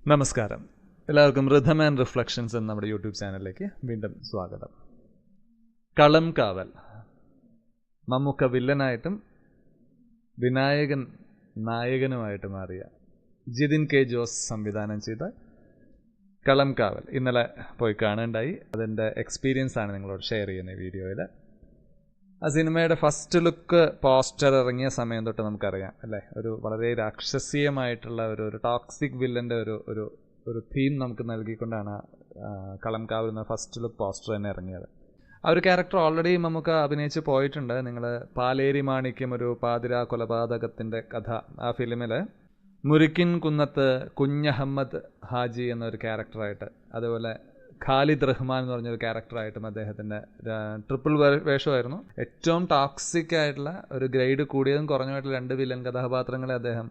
നമസ്കാരം, എല്ലാവർക്കും rhythm and reflections എന്ന നമ്മുടെ യൂട്യൂബ് ചാനലിലേക്ക് വീണ്ടും സ്വാഗതം. കളം കാവൽ, മമ്മൂക്ക വില്ലനായിട്ടും വിനായകൻ നായകനുമായിട്ട് മാറിയ ജിതിൻ കെ ജോസ് സംവിധാനം ചെയ്ത കളം കാവൽ ഇന്നലെ പോയി കാണുകയുണ്ടായി. അതിൻ്റെ എക്സ്പീരിയൻസ് ആണ് നിങ്ങളോട് ഷെയർ ചെയ്യുന്നത് ഈ വീഡിയോയിൽ. ആ സിനിമയുടെ ഫസ്റ്റ് ലുക്ക് പോസ്റ്റർ ഇറങ്ങിയ സമയം തൊട്ട് നമുക്കറിയാം അല്ലേ, ഒരു വളരെ രാക്ഷസീയമായിട്ടുള്ള ഒരു ടോക്സിക് വില്ലൻ്റെ ഒരു തീം നമുക്ക് നൽകിക്കൊണ്ടാണ് കളം കാവൽ എന്ന ഫസ്റ്റ് ലുക്ക് പോസ്റ്റർ തന്നെ ഇറങ്ങിയത്. ആ ഒരു ക്യാരക്ടർ ഓൾറെഡി നമുക്ക് അഭിനയിച്ച് പോയിട്ടുണ്ട്. നിങ്ങൾ പാലേരി മാണിക്യം, ഒരു പാതിരാ കൊലപാതകത്തിൻ്റെ കഥ, ആ ഫിലിമിൽ മുരിക്കിൻ കുന്നത്ത് കുഞ്ഞഹമ്മദ് ഹാജി എന്നൊരു ക്യാരക്ടറായിട്ട്, അതുപോലെ ഖാലിദ് റഹ്മാൻ എന്ന് പറഞ്ഞൊരു ക്യാരക്ടറായിട്ടും അദ്ദേഹത്തിൻ്റെ ട്രിപ്പിൾ വേഷമായിരുന്നു. ഏറ്റവും ടോക്സിക് ആയിട്ടുള്ള ഒരു ഗ്രേഡ് കൂടിയതും കുറഞ്ഞുമായിട്ടുള്ള 2 വില്ലൻ കഥാപാത്രങ്ങളെ അദ്ദേഹം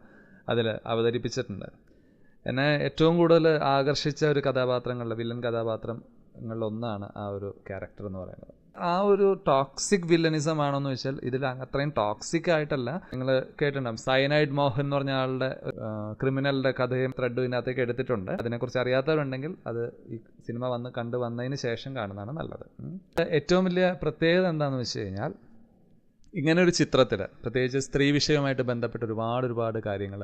അതിൽ അവതരിപ്പിച്ചിട്ടുണ്ട്. എന്നെ ഏറ്റവും കൂടുതൽ ആകർഷിച്ച ഒരു വില്ലൻ കഥാപാത്രങ്ങളിലൊന്നാണ് ആ ഒരു ക്യാരക്ടർ എന്ന് പറയുന്നത്. ആ ഒരു ടോക്സിക് വില്ലനിസം ആണോന്ന് വെച്ചാൽ ഇതിൽ അത്രയും ടോക്സിക് ആയിട്ടല്ല. നിങ്ങൾ കേട്ടിട്ടുണ്ടാകും, സയനൈഡ് മോഹൻ എന്ന് പറഞ്ഞ ആളുടെ ക്രിമിനലിൻ്റെ കഥയും ത്രെഡും ഇതിനകത്തേക്ക് എടുത്തിട്ടുണ്ട്. അതിനെക്കുറിച്ച് അറിയാത്തവരുണ്ടെങ്കിൽ അത് ഈ സിനിമ വന്നതിന് ശേഷം കാണുന്നതാണ് നല്ലത്. ഏറ്റവും വലിയ പ്രത്യേകത എന്താണെന്ന് വെച്ച് കഴിഞ്ഞാൽ, ഇങ്ങനെ ഒരു ചിത്രത്തിൽ പ്രത്യേകിച്ച് സ്ത്രീ വിഷയവുമായിട്ട് ബന്ധപ്പെട്ട് ഒരുപാട് കാര്യങ്ങൾ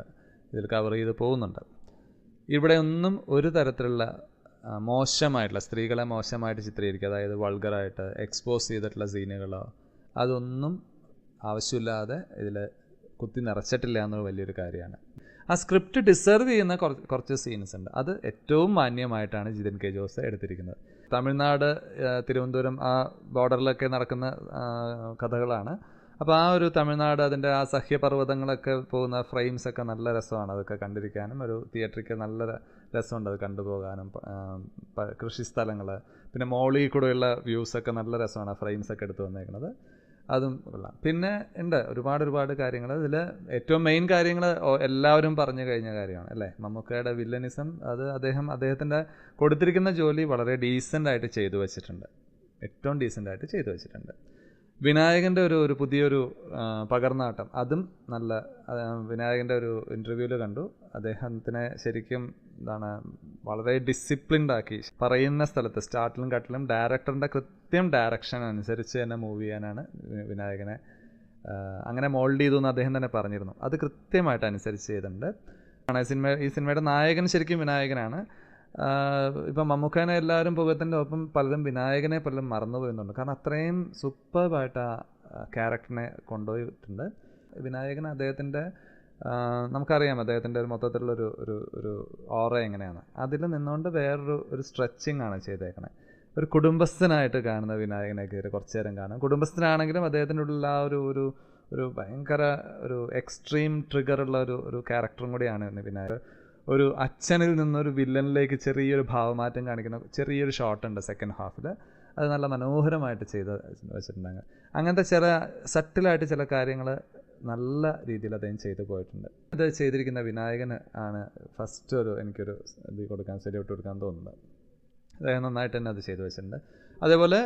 ഇതിൽ കവർ ചെയ്ത് പോകുന്നുണ്ട്. ഇവിടെ ഒന്നും ഒരു തരത്തിലുള്ള മോശമായിട്ടുള്ള, സ്ത്രീകളെ മോശമായിട്ട് ചിത്രീകരിക്കുക, അതായത് വൾഗറായിട്ട് എക്സ്പോസ് ചെയ്തിട്ടുള്ള സീനുകളോ അതൊന്നും ആവശ്യമില്ലാതെ ഇതിൽ കുത്തി നിറച്ചിട്ടില്ല എന്നൊരു വലിയൊരു കാര്യമാണ്. ആ സ്ക്രിപ്റ്റ് ഡിസർവ് ചെയ്യുന്ന കുറച്ച് സീൻസ് ഉണ്ട്. അത് ഏറ്റവും മാന്യമായിട്ടാണ് ജിതിൻ കെ ജോസ് എടുത്തിരിക്കുന്നത്. തമിഴ്നാട്, തിരുവനന്തപുരം ആ ബോർഡറിലൊക്കെ നടക്കുന്ന കഥകളാണ്. അപ്പോൾ ആ ഒരു തമിഴ്നാട്, അതിൻ്റെ ആ സഹ്യപർവ്വതങ്ങളൊക്കെ പോകുന്ന ഫ്രെയിംസൊക്കെ നല്ല രസമാണ് അതൊക്കെ കണ്ടിരിക്കാനും. ഒരു തിയേറ്ററിക്ക് നല്ല രസമുണ്ട് അത് കണ്ടുപോകാനും. കൃഷിസ്ഥലങ്ങൾ, പിന്നെ മോളിൽ കൂടെയുള്ള വ്യൂസൊക്കെ നല്ല രസമാണ് ആ ഫ്രെയിംസൊക്കെ എടുത്ത് വന്നേക്കുന്നത്. അതും കൊള്ളാം. പിന്നെ ഉണ്ട് ഒരുപാട് കാര്യങ്ങൾ. ഇതിൽ ഏറ്റവും മെയിൻ കാര്യങ്ങൾ എല്ലാവരും പറഞ്ഞു കഴിഞ്ഞ കാര്യമാണ് അല്ലേ, മമ്മൂക്കയുടെ വില്ലനിസം. അത് അദ്ദേഹത്തിൻ്റെ കൊടുത്തിരിക്കുന്ന ജോലി വളരെ ഡീസൻ്റായിട്ട് ചെയ്തു വെച്ചിട്ടുണ്ട്, ഏറ്റവും ഡീസൻ്റായിട്ട് ചെയ്തു വെച്ചിട്ടുണ്ട്. വിനായകൻ്റെ ഒരു പുതിയൊരു പകർന്നാട്ടം, അതും നല്ല. വിനായകൻ്റെ ഒരു ഇൻ്റർവ്യൂവിൽ കണ്ടു, അദ്ദേഹത്തിനെ ശരിക്കും വളരെ ഡിസിപ്ലിൻഡ് ആക്കി പറയുന്ന സ്ഥലത്ത് സ്റ്റാർട്ടിലും കട്ടിലും ഡയറക്ടറിൻ്റെ കൃത്യം ഡയറക്ഷൻ അനുസരിച്ച് തന്നെ മൂവ് ചെയ്യാനാണ് വിനായകനെ അങ്ങനെ മോൾഡ് ചെയ്തു എന്ന് അദ്ദേഹം തന്നെ പറഞ്ഞിരുന്നു. അത് കൃത്യമായിട്ട് അനുസരിച്ച് ചെയ്തിട്ടുണ്ട്. ഈ സിനിമയുടെ നായകൻ ശരിക്കും വിനായകനാണ്. ഇപ്പം മമ്മൂക്കനെ എല്ലാവരും പുകത്തിൻ്റെ ഒപ്പം പലരും വിനായകനെ പലരും മറന്നു പോയുന്നുണ്ട്. കാരണം അത്രയും സൂപ്പർബായിട്ട് ആ ക്യാരക്ടറിനെ കൊണ്ടുപോയിട്ടുണ്ട്. വിനായകൻ അദ്ദേഹത്തിൻ്റെ നമുക്കറിയാം അദ്ദേഹത്തിൻ്റെ ഒരു മൊത്തത്തിലുള്ളൊരു ഒരു ഓറ എങ്ങനെയാണ്. അതിൽ നിന്നുകൊണ്ട് വേറൊരു സ്ട്രെച്ചിങ് ആണ് ചെയ്തേക്കണേ. ഒരു കുടുംബസ്ഥനായിട്ട് കാണുന്ന വിനായകനെ കയറി കുറച്ചു നേരം കാണാം. കുടുംബസ്ഥനാണെങ്കിലും അദ്ദേഹത്തിൻ്റെ ഉള്ള ആ ഒരു ഭയങ്കര ഒരു എക്സ്ട്രീം ട്രിഗറുള്ള ഒരു ക്യാരക്ടറും കൂടിയാണ് വിനായകൻ. ഒരു അച്ഛനിൽ നിന്നൊരു വില്ലനിലേക്ക് ചെറിയൊരു ഭാവമാറ്റം കാണിക്കുന്ന ചെറിയൊരു ഷോട്ടുണ്ട് സെക്കൻഡ് ഹാഫിൽ. അത് നല്ല മനോഹരമായിട്ട് ചെയ്ത് വെച്ചിട്ടുണ്ട്. അങ്ങനത്തെ ചില സട്ടിലായിട്ട് ചില കാര്യങ്ങൾ നല്ല രീതിയിൽ അദ്ദേഹം ചെയ്തു പോയിട്ടുണ്ട്. ഇത് ചെയ്തിരിക്കുന്ന വിനായകന് ആണ് ഫസ്റ്റ് എനിക്കൊരു സല്യൂട്ട് കൊടുക്കാൻ തോന്നുന്നത്. അദ്ദേഹം നന്നായിട്ട് തന്നെ അത് ചെയ്തു വെച്ചിട്ടുണ്ട്. അതേപോലെ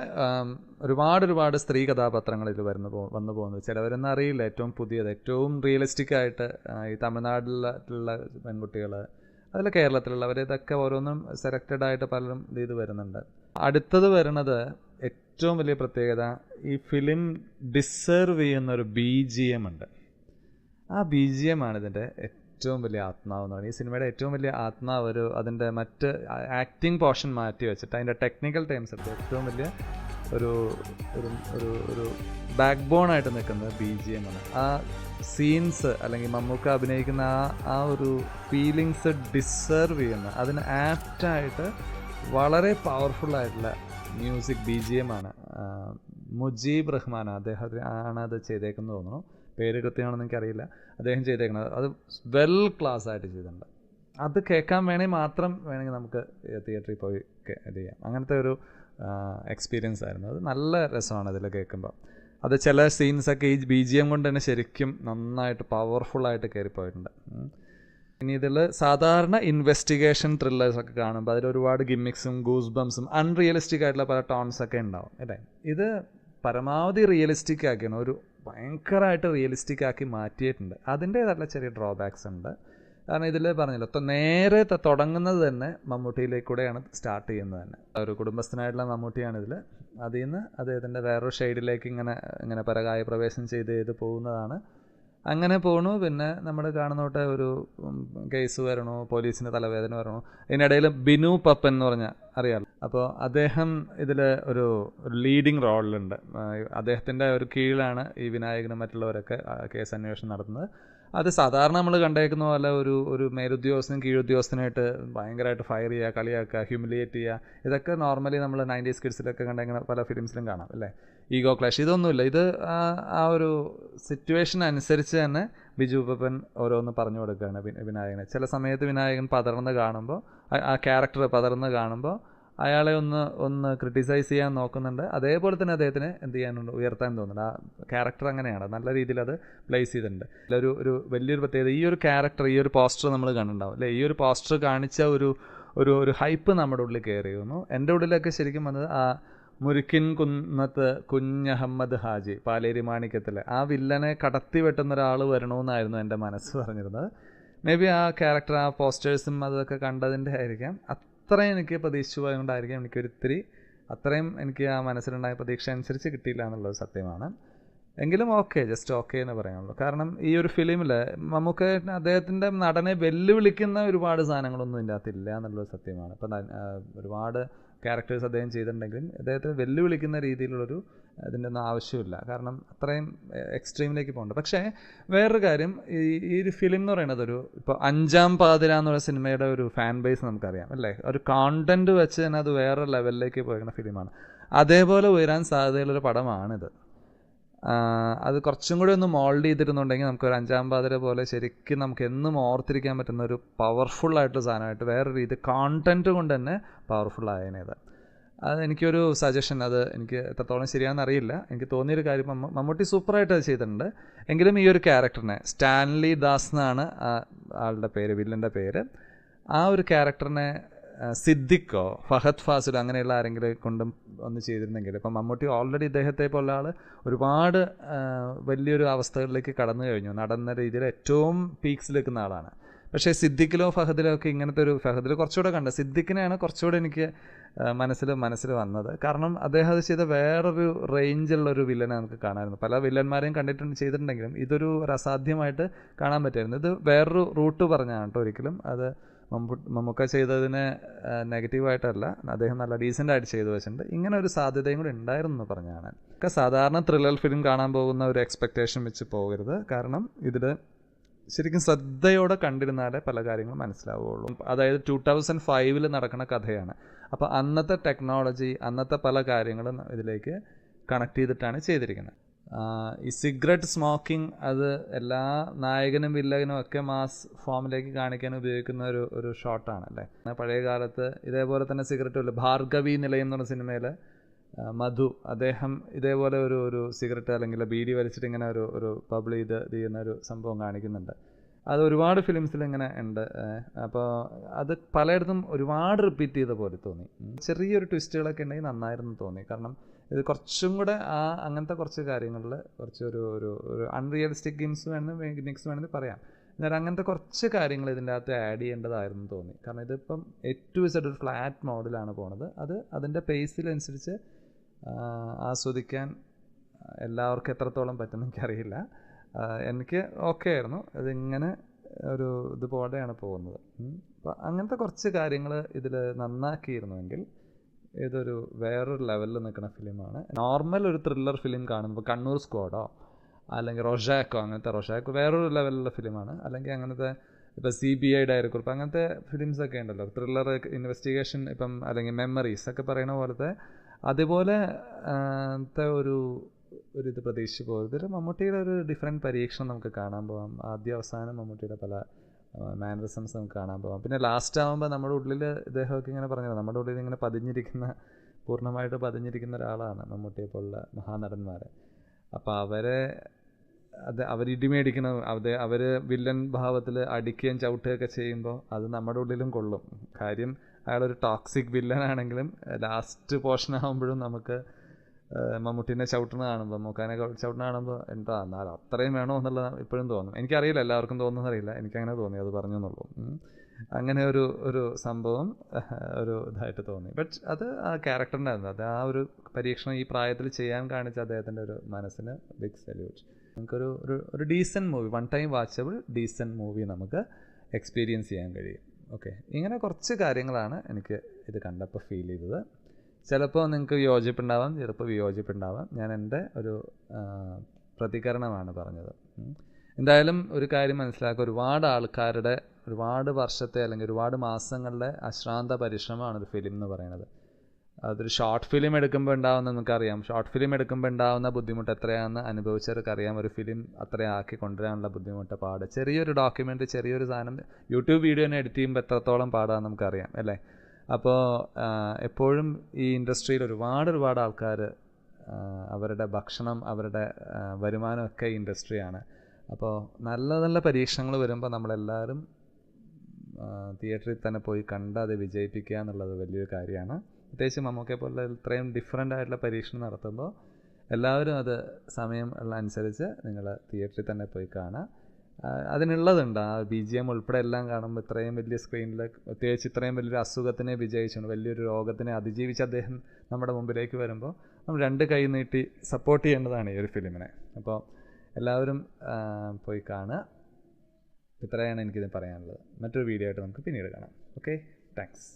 ഒരുപാട് സ്ത്രീ കഥാപാത്രങ്ങൾ ഇതിൽ വന്നു പോകുന്നത്. ചിലവരൊന്നും അറിയില്ല. ഏറ്റവും പുതിയത്, ഏറ്റവും റിയലിസ്റ്റിക് ആയിട്ട് ഈ തമിഴ്നാട്ടിലുള്ള പെൺകുട്ടികൾ, അതിൽ കേരളത്തിലുള്ളവർ, ഇതൊക്കെ ഓരോന്നും സെലക്റ്റഡ് ആയിട്ട് പലരും ഇത് വരുന്നുണ്ട്. അടുത്തത് വരുന്നത് ഏറ്റവും വലിയ പ്രത്യേകത, ഈ ഫിലിം ഡിസേർവ് ചെയ്യുന്നൊരു BGM ഉണ്ട്. ആ BGM ആണ് ഇതിൻ്റെ ഏറ്റവും വലിയ ആത്മാവ് എന്ന് പറയുന്നത്. ഈ സിനിമയുടെ ഏറ്റവും വലിയ ആത്മാവ് അതിൻ്റെ മറ്റ് ആക്ടിങ് പോർഷൻ മാറ്റി വെച്ചിട്ട് അതിൻ്റെ ടെക്നിക്കൽ ടേംസ് എടുത്ത് ഏറ്റവും വലിയ ഒരു ബാക്ക് ബോണായിട്ട് നിൽക്കുന്നത് BGM ആണ്. ആ സീൻസ് അല്ലെങ്കിൽ മമ്മൂക്ക അഭിനയിക്കുന്ന ആ ഒരു ഫീലിങ്സ് ഡിസേർവ് ചെയ്യുന്ന, അതിന് ആപ്റ്റായിട്ട് വളരെ പവർഫുള്ളായിട്ടുള്ള മ്യൂസിക് BGM ആണ്. മുജീബ് റഹ്മാൻ ആണ് അത് ചെയ്തേക്കുന്നത് തോന്നുന്നു. പേര് കൃത്യമാണെന്ന് എനിക്കറിയില്ല. അദ്ദേഹം ചെയ്തേക്കുന്നത് അത് വെൽ ക്ലാസ് ആയിട്ട് ചെയ്തിട്ടുണ്ട്. അത് കേൾക്കാൻ വേണമെങ്കിൽ നമുക്ക് തിയേറ്ററിൽ പോയി ഇത് ചെയ്യാം. അങ്ങനത്തെ ഒരു എക്സ്പീരിയൻസ് ആയിരുന്നു. അത് നല്ല രസമാണ് അതിൽ കേൾക്കുമ്പോൾ. അത് ചില സീൻസൊക്കെ ഈ BGM കൊണ്ട് തന്നെ ശരിക്കും നന്നായിട്ട് പവർഫുള്ളായിട്ട് കയറിപ്പോയിട്ടുണ്ട്. ഇനി ഇതിൽ സാധാരണ ഇൻവെസ്റ്റിഗേഷൻ ത്രില്ലേഴ്സൊക്കെ കാണുമ്പോൾ അതിൽ ഒരുപാട് ഗിമ്മിക്സും ഗൂസ് ബംസും അൺറിയലിസ്റ്റിക് ആയിട്ടുള്ള പല ടോൺസൊക്കെ ഉണ്ടാവും അല്ലേ. ഇത് പരമാവധി റിയലിസ്റ്റിക് ആക്കിയാണ്, ഒരു ഭയങ്കരമായിട്ട് റിയലിസ്റ്റിക് ആക്കി മാറ്റിയിട്ടുണ്ട്. അതിൻ്റേതായിട്ടുള്ള ചെറിയ ഡ്രോബാക്സ് ഉണ്ട്. കാരണം ഇതിൽ പറഞ്ഞല്ലോ നേരെ തുടങ്ങുന്നത് തന്നെ മമ്മൂട്ടിയിലേക്കൂടെയാണ് സ്റ്റാർട്ട് ചെയ്യുന്നത് തന്നെ. ഒരു കുടുംബസ്ഥനായിട്ടുള്ള മമ്മൂട്ടിയാണ് ഇതിൽ. അതിൽ നിന്ന് അദ്ദേഹത്തിൻ്റെ വേറൊരു ഷെയ്ഡിലേക്ക് ഇങ്ങനെ പരകായ പ്രവേശം ചെയ്ത് പോകുന്നതാണ്. അങ്ങനെ പോണു. പിന്നെ നമ്മൾ കാണുന്നോട്ടെ ഒരു കേസ് വരണു, പോലീസിന് തലവേദന വരണു. ഇതിനിടയിൽ ബിനു പപ്പൻ എന്ന് പറഞ്ഞാൽ അറിയാമല്ലോ. അപ്പോൾ അദ്ദേഹം ഇതിൽ ഒരു ലീഡിങ് റോളിലുണ്ട്. അദ്ദേഹത്തിൻ്റെ ഒരു കീഴിലാണ് ഈ വിനായകനും മറ്റുള്ളവരൊക്കെ കേസ് അന്വേഷണം നടത്തുന്നത്. അത് സാധാരണ നമ്മൾ കണ്ടേക്കുന്ന പോലെ ഒരു മേലുദ്യോഗസ്ഥനും കീഴുദ്യോഗസ്ഥനായിട്ട് ഭയങ്കരമായിട്ട് ഫയർ ചെയ്യുക, കളിയാക്കുക, ഹ്യൂമിലിയേറ്റ് ചെയ്യുക, ഇതൊക്കെ നോർമലി നമ്മൾ 90s കിഡ്സിലൊക്കെ കണ്ടെങ്കിൽ പല ഫിലിംസിലും കാണാം അല്ലേ. ഈഗോ ക്ലാഷ് ഇതൊന്നുമില്ല. ഇത് ആ ഒരു സിറ്റുവേഷൻ അനുസരിച്ച് തന്നെ ബിജു പപ്പൻ ഓരോന്ന് പറഞ്ഞു കൊടുക്കുകയാണ് വിനായകനെ. ചില സമയത്ത് വിനായകൻ പതർന്ന് കാണുമ്പോൾ, ആ ക്യാരക്ടർ പതർന്ന് കാണുമ്പോൾ അയാളെ ഒന്ന് ക്രിട്ടിസൈസ് ചെയ്യാൻ നോക്കുന്നുണ്ട്. അതേപോലെ തന്നെ അദ്ദേഹത്തിന് എന്ത് ചെയ്യാനുണ്ട്, ഉയർത്താൻ തോന്നുന്നുണ്ട്. ആ ക്യാരക്ടർ അങ്ങനെയാണ്, നല്ല രീതിയിൽ അത് പ്ലേസ് ചെയ്തിട്ടുണ്ട്. ഒരു വലിയൊരു പ്രത്യേകത ഈ ഒരു ക്യാരക്ടർ, ഈ ഒരു പോസ്റ്റർ നമ്മൾ കണ്ടിട്ടുണ്ടാവും അല്ലേ. ഈ ഒരു പോസ്റ്റർ കാണിച്ച ഒരു ഹൈപ്പ് നമ്മുടെ ഉള്ളിൽ കയറി വന്നു. എൻ്റെ ഉള്ളിലൊക്കെ ശരിക്കും വന്നത് ആ മുരുക്കിൻ കുന്നത്ത് കുഞ്ഞഹമ്മദ് ഹാജി പാലേരി മാണിക്യത്തിലെ ആ വില്ലനെ കടത്തി വെട്ടുന്ന ഒരാൾ വരണമെന്നായിരുന്നു എൻ്റെ മനസ്സ് പറഞ്ഞിരുന്നത്. മേ ബി ആ ക്യാരക്ടർ, ആ പോസ്റ്റേഴ്സും അതൊക്കെ കണ്ടതിൻ്റെ ആയിരിക്കാം. അത്രയും എനിക്ക് പ്രതീക്ഷിച്ചു പോയതുകൊണ്ടായിരിക്കും അത്രയും എനിക്ക് ആ മനസ്സിലുണ്ടായ പ്രതീക്ഷ അനുസരിച്ച് കിട്ടിയില്ല എന്നുള്ളത് സത്യമാണ്. എങ്കിലും ജസ്റ്റ് ഓക്കെ എന്ന് പറയാനുള്ളൂ. കാരണം ഈ ഒരു ഫിലിമിൽ നമുക്ക് അദ്ദേഹത്തിൻ്റെ നടനെ വെല്ലുവിളിക്കുന്ന ഒരുപാട് സാധനങ്ങളൊന്നും ഇതിൻ്റെ അകത്തില്ല എന്നുള്ളത് സത്യമാണ്. ഇപ്പം ഒരുപാട് ക്യാരക്ടേഴ്സ് അദ്ദേഹം ചെയ്തിട്ടുണ്ടെങ്കിലും അദ്ദേഹത്തെ വെല്ലുവിളിക്കുന്ന രീതിയിലുള്ളൊരു ഇതിൻ്റെ ഒന്നും ആവശ്യമില്ല. കാരണം അത്രയും എക്സ്ട്രീമിലേക്ക് പോകുന്നുണ്ട്. പക്ഷേ വേറൊരു കാര്യം, ഈ ഒരു ഫിലിം എന്ന് പറയുന്നത് ഇപ്പോൾ അഞ്ചാം പാതിര എന്ന് പറയുന്ന സിനിമയുടെ ഒരു ഫാൻ ബേസ് നമുക്കറിയാം അല്ലേ. ഒരു കോണ്ടന്റ് വെച്ച് തന്നെ അത് വേറെ ലെവലിലേക്ക് പോയിരുന്ന ഫിലിമാണ്. അതേപോലെ ഉയരാൻ സാധ്യതയുള്ളൊരു പടമാണിത്. അത് കുറച്ചും കൂടി ഒന്ന് മോൾഡ് ചെയ്തിരുന്നുണ്ടെങ്കിൽ നമുക്കൊരു അഞ്ചാം പാതിര പോലെ ശരിക്കും നമുക്ക് എന്നും ഓർത്തിരിക്കാൻ പറ്റുന്ന ഒരു പവർഫുള്ളായിട്ടുള്ള സാധനമായിട്ട് വേറെ രീതി കോണ്ടന്റ് കൊണ്ട് തന്നെ പവർഫുള്ളായതിനത്. അത് എനിക്കൊരു സജഷൻ, അത് എനിക്ക് എത്രത്തോളം ശരിയാണെന്ന് അറിയില്ല. എനിക്ക് തോന്നിയൊരു കാര്യം, മമ്മൂട്ടി സൂപ്പറായിട്ട് അത് ചെയ്തിട്ടുണ്ട്. എങ്കിലും ഈ ഒരു ക്യാരക്ടറിനെ, സ്റ്റാൻലി ദാസ് എന്നാണ് ആളുടെ പേര്, വില്ലൻ്റെ പേര്, ആ ഒരു ക്യാരക്ടറിനെ സിദ്ദിഖോ ഫഹദ് ഫാസിലോ അങ്ങനെയുള്ള ആരെങ്കിലും കൊണ്ടും ഒന്ന് ചെയ്തിരുന്നെങ്കിൽ. ഇപ്പം മമ്മൂട്ടി ഓൾറെഡി ഇദ്ദേഹത്തെ പോലെ ആൾ ഒരുപാട് വലിയൊരു അവസ്ഥകളിലേക്ക് കടന്നു കഴിഞ്ഞു. നടന്ന രീതിയിൽ ഏറ്റവും പീക്സിൽ നിൽക്കുന്ന ആളാണ്. പക്ഷേ സിദ്ദിഖിലോ ഫഹദിലോ ഒക്കെ ഇങ്ങനത്തെ ഫഹദിൽ കുറച്ചുകൂടെ കണ്ട, സിദ്ദിഖിനെയാണ് കുറച്ചുകൂടെ എനിക്ക് മനസ്സിൽ വന്നത്. കാരണം അദ്ദേഹം അത് ചെയ്ത വേറൊരു റേഞ്ചുള്ളൊരു വില്ലനെ നമുക്ക് കാണാമായിരുന്നു. പല വില്ലന്മാരെയും ചെയ്തിട്ടുണ്ടെങ്കിലും ഇതൊരു അസാധ്യമായിട്ട് കാണാൻ പറ്റുമായിരുന്നു. ഇത് വേറൊരു റൂട്ട് പറഞ്ഞാണ് കേട്ടോ. ഒരിക്കലും അത് മമ്മൂക്ക ചെയ്തതിന് നെഗറ്റീവായിട്ടല്ല, അദ്ദേഹം നല്ല ഡീസൻ്റായിട്ട് ചെയ്തു വെച്ചിട്ടുണ്ട്. ഇങ്ങനെ ഒരു സാധ്യതയും കൂടി ഉണ്ടായിരുന്നു എന്ന് പറഞ്ഞാണ്. ഒക്കെ സാധാരണ ത്രില്ലർ ഫിലിം കാണാൻ പോകുന്ന ഒരു എക്സ്പെക്റ്റേഷൻ വെച്ച് പോകരുത്. കാരണം ഇതിൽ ശരിക്കും ശ്രദ്ധയോടെ കണ്ടിരുന്നാലേ പല കാര്യങ്ങളും മനസ്സിലാവുകയുള്ളൂ. അതായത് 2005 നടക്കുന്ന കഥയാണ്. അപ്പോൾ അന്നത്തെ ടെക്നോളജി, അന്നത്തെ പല കാര്യങ്ങളും ഇതിലേക്ക് കണക്ട് ചെയ്തിട്ടാണ് ചെയ്തിരിക്കുന്നത്. ഈ സിഗരറ്റ് സ്മോക്കിംഗ് അത് എല്ലാ നായകനും വില്ലനും ഒക്കെ മാസ് ഫോമിലേക്ക് കാണിക്കാൻ ഉപയോഗിക്കുന്ന ഒരു ഷോട്ടാണ് അല്ലേ. പഴയ കാലത്ത് ഇതേപോലെ തന്നെ സിഗരറ്റ് ഭാർഗവി നിലയം എന്ന് പറഞ്ഞ സിനിമയിൽ മധു അദ്ദേഹം ഇതേപോലെ ഒരു സിഗരറ്റ് അല്ലെങ്കിൽ ബീഡി വലിച്ചിട്ട് ഇങ്ങനെ ഒരു പബ്ലി ചെയ്യുന്ന ഒരു സംഭവം കാണിക്കുന്നുണ്ട്. അത് ഒരുപാട് ഫിലിംസിൽ ഇങ്ങനെ ഉണ്ട്. അപ്പോൾ അത് പലയിടത്തും ഒരുപാട് റിപ്പീറ്റ് ചെയ്ത പോലെ തോന്നി. ചെറിയൊരു ട്വിസ്റ്റുകളൊക്കെ ഉണ്ടെങ്കിൽ നന്നായിരുന്നു തോന്നി. കാരണം ഇത് കുറച്ചും കൂടെ അങ്ങനത്തെ കുറച്ച് കാര്യങ്ങളിൽ കുറച്ചൊരു അൺറിയലിസ്റ്റിക് ഗെയിംസ് വേണമെന്ന് പറയാം. എന്നാൽ അങ്ങനത്തെ കുറച്ച് കാര്യങ്ങൾ ഇതിൻ്റെ അകത്ത് ആഡ് ചെയ്യേണ്ടതായിരുന്നു തോന്നി. കാരണം ഇതിപ്പം ഏറ്റവും ഒരു ഫ്ലാറ്റ് മോഡിലാണ് പോണത്. അത് അതിൻ്റെ പേസിലനുസരിച്ച് ആസ്വദിക്കാൻ എല്ലാവർക്കും എത്രത്തോളം പറ്റുമെന്ന് എനിക്കറിയില്ല. എനിക്ക് ഓക്കെ ആയിരുന്നു. അതിങ്ങനെ ഇതുപോലെയാണ് പോകുന്നത്. അപ്പോൾ അങ്ങനത്തെ കുറച്ച് കാര്യങ്ങൾ ഇതിൽ നന്നാക്കിയിരുന്നുവെങ്കിൽ ഇതൊരു വേറൊരു ലെവലിൽ നിൽക്കുന്ന ഫിലിമാണ്. നോർമൽ ഒരു ത്രില്ലർ ഫിലിം കാണുമ്പോൾ കണ്ണൂർ സ്ക്വാഡോ അല്ലെങ്കിൽ റൊഷാക്കോ വേറൊരു ലെവലിലുള്ള ഫിലിമാണ്. അല്ലെങ്കിൽ അങ്ങനത്തെ ഇപ്പോൾ CBI ഡയറിക്കുറിപ്പ് അങ്ങനത്തെ ഫിലിംസൊക്കെ ഉണ്ടല്ലോ, ത്രില്ലർ ഇൻവെസ്റ്റിഗേഷൻ, ഇപ്പം അല്ലെങ്കിൽ മെമ്മറീസ് ഒക്കെ പറയുന്ന പോലത്തെ അതുപോലെ ഇത് പ്രതീക്ഷിച്ച് പോകരുത്. മമ്മൂട്ടിയുടെ ഒരു ഡിഫറെൻറ്റ് പരീക്ഷണം നമുക്ക് കാണാൻ പോകാം. ആദ്യ അവസാനം മമ്മൂട്ടിയുടെ പല മാനറിസംസ് നമുക്ക് കാണാൻ പോകാം. പിന്നെ ലാസ്റ്റ് ആകുമ്പോൾ നമ്മുടെ ഉള്ളിൽ ഇദ്ദേഹമൊക്കെ ഇങ്ങനെ പറഞ്ഞത്, നമ്മുടെ ഉള്ളിൽ ഇങ്ങനെ പൂർണ്ണമായിട്ട് പതിഞ്ഞിരിക്കുന്ന ഒരാളാണ് മമ്മൂട്ടിയെ പോലുള്ള മഹാനടന്മാർ. അപ്പോൾ അവരിടിമേടിക്കണം, അവർ വില്ലൻ ഭാവത്തിൽ അടിക്കുകയും ചവിട്ടുകയൊക്കെ ചെയ്യുമ്പോൾ അത് നമ്മുടെ ഉള്ളിലും കൊള്ളും. കാര്യം അയാളൊരു ടോക്സിക് വില്ലനാണെങ്കിലും ലാസ്റ്റ് പോർഷൻ ആകുമ്പോഴും നമുക്ക് മമ്മൂട്ടീനെ ചവിട്ടുന്ന കാണുമ്പോൾ മമ്മൂക്കാനെ ചവിട്ടുന്ന കാണുമ്പോൾ എന്താ എന്നാൽ അത്രയും വേണോ എന്നുള്ളത് ഇപ്പോഴും തോന്നും. എനിക്കറിയില്ല, എല്ലാവർക്കും തോന്നുന്നറിയില്ല, എനിക്കങ്ങനെ തോന്നി, അത് പറഞ്ഞു എന്നുള്ളൂ. അങ്ങനെ ഒരു സംഭവം ഒരു ഇതായിട്ട് തോന്നി. ബട്ട് അത് ആ ക്യാരക്ടറിൻ്റെ അത് ആ ഒരു പരീക്ഷണം ഈ പ്രായത്തിൽ ചെയ്യാൻ കാണിച്ച അദ്ദേഹത്തിൻ്റെ ഒരു മനസ്സിന് ബിഗ് സല്യൂട്ട്. നമുക്കൊരു ഒരു decent movie, one time watchable decent movie നമുക്ക് എക്സ്പീരിയൻസ് ചെയ്യാൻ കഴിയും. ഓക്കെ, ഇങ്ങനെ കുറച്ച് കാര്യങ്ങളാണ് എനിക്ക് ഇത് കണ്ടപ്പോൾ ഫീൽ ചെയ്തത്. ചിലപ്പോൾ നിങ്ങൾക്ക് യോജിപ്പുണ്ടാവാം, ചിലപ്പോൾ വിയോജിപ്പുണ്ടാവാം. ഞാൻ എൻ്റെ ഒരു പ്രതികരണമാണ് പറഞ്ഞത്. എന്തായാലും ഒരു കാര്യം മനസ്സിലാക്കുക, ഒരുപാട് ആൾക്കാരുടെ ഒരുപാട് വർഷത്തെ അല്ലെങ്കിൽ ഒരുപാട് മാസങ്ങളുടെ അശ്രാന്ത പരിശ്രമമാണ് ഒരു ഫിലിം എന്ന് പറയുന്നത്. അതൊരു ഷോർട്ട് ഫിലിം എടുക്കുമ്പോൾ ഉണ്ടാവുന്ന നമുക്കറിയാം, ഷോർട്ട് ഫിലിം എടുക്കുമ്പോൾ ഉണ്ടാവുന്ന ബുദ്ധിമുട്ട് എത്രയാണെന്ന് അനുഭവിച്ചവർക്കറിയാം. ഒരു ഫിലിം അത്രയാക്കി കൊണ്ടുവരാനുള്ള ബുദ്ധിമുട്ട്, പാട്. ചെറിയൊരു ഡോക്യുമെൻ്ററി, ചെറിയൊരു സാധനം യൂട്യൂബ് വീഡിയോനെ എഡിറ്റ് ചെയ്യുമ്പോൾ എത്രത്തോളം പാടാന്ന് നമുക്കറിയാം അല്ലേ. അപ്പോൾ എപ്പോഴും ഈ ഇൻഡസ്ട്രിയിൽ ഒരുപാട് ആൾക്കാർ അവരുടെ ഭക്ഷണം, അവരുടെ വരുമാനമൊക്കെ ഇൻഡസ്ട്രിയാണ്. അപ്പോൾ നല്ല പരീക്ഷണങ്ങൾ വരുമ്പോൾ നമ്മളെല്ലാവരും തിയേറ്ററിൽ തന്നെ പോയി കണ്ട് അത് വിജയിപ്പിക്കുക എന്നുള്ളത് വലിയൊരു കാര്യമാണ്. പ്രത്യേകിച്ച് മമ്മൂക്കയെ പോലെ ഇത്രയും ഡിഫറെൻ്റ് ആയിട്ടുള്ള പരീക്ഷണം നടത്തുമ്പോൾ എല്ലാവരും അത് സമയം ഉള്ള അനുസരിച്ച് നിങ്ങൾ തിയേറ്ററിൽ തന്നെ പോയി കാണുക. അതിനുള്ളതുണ്ട്, ആ BGM ഉൾപ്പെടെ എല്ലാം കാണുമ്പോൾ ഇത്രയും വലിയ സ്ക്രീനിൽ, പ്രത്യേകിച്ച് ഇത്രയും വലിയൊരു അസുഖത്തിനെ വിജയിച്ചുകൊണ്ട് വലിയൊരു രോഗത്തിനെ അതിജീവിച്ച് അദ്ദേഹം നമ്മുടെ മുമ്പിലേക്ക് വരുമ്പോൾ നമ്മൾ രണ്ട് കൈ നീട്ടി സപ്പോർട്ട് ചെയ്യേണ്ടതാണ് ഈ ഒരു ഫിലിമിനെ. അപ്പോൾ എല്ലാവരും പോയി കാണുക. ഇത്രയാണ് എനിക്കിത് പറയാനുള്ളത്. മറ്റൊരു വീഡിയോ ആയിട്ട് നമുക്ക് പിന്നീട് കാണാം. Okay, thanks.